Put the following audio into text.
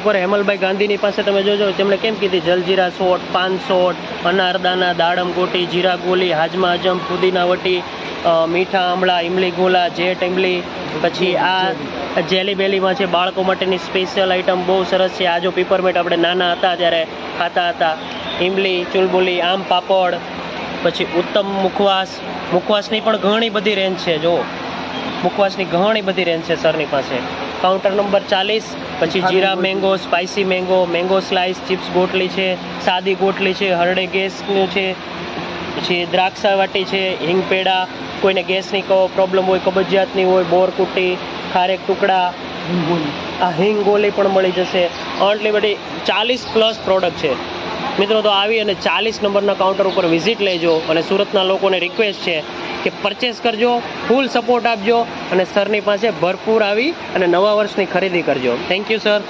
ઉપર હેમલભાઈ ગાંધીની પાસે તમે જોજો, તેમણે કેમ કીધી જલજીરા શોટ, પાન શોટ, અનારદાના, દાડમ ગોટી, જીરા ગોલી, હાજમા હજમ, પુદીના વટી, મીઠા આમળા, ઇમલી ગોલા, જેટ ઇમલી, પછી આ જેલી બેલીમાં છે બાળકો માટેની સ્પેશિયલ આઈટમ, બહુ સરસ છે. આ જો પીપરમેન્ટ આપણે નાના હતા ત્યારે ખાતા હતા. ઇમલી, ચુલબુલી, આમ પાપડ, પછી ઉત્તમ મુખવાસની પણ ઘણી બધી રેન્જ છે. જો મુખવાસની ઘણી બધી રેન્જ છે સરની પાસે. Counter number 40. પછી જીરા mango, spicy mango, mango slice, chips ગોટલી છે, સાદી ગોટલી છે, હરડે ગેસનું છે, પછી દ્રાક્ષા વાટી છે, હિંગ પેડા, કોઈને ગેસની પ્રોબ્લેમ હોય, કબજિયાતની હોય, બોરકુટી, ખારેક ટુકડા, આ હિંગ ગોલી પણ મળી જશે. આટલી બધી 40+ પ્રોડક્ટ છે મિત્રો. તો આવી અને 40 નંબરના કાઉન્ટર ઉપર વિઝિટ લેજો. અને સુરતના લોકોને રિક્વેસ્ટ છે કે પરચેસ કરજો, ફૂલ સપોર્ટ આપજો અને સરની પાસે ભરપૂર આવી અને નવા વર્ષની ખરીદી કરજો. Thank you sir.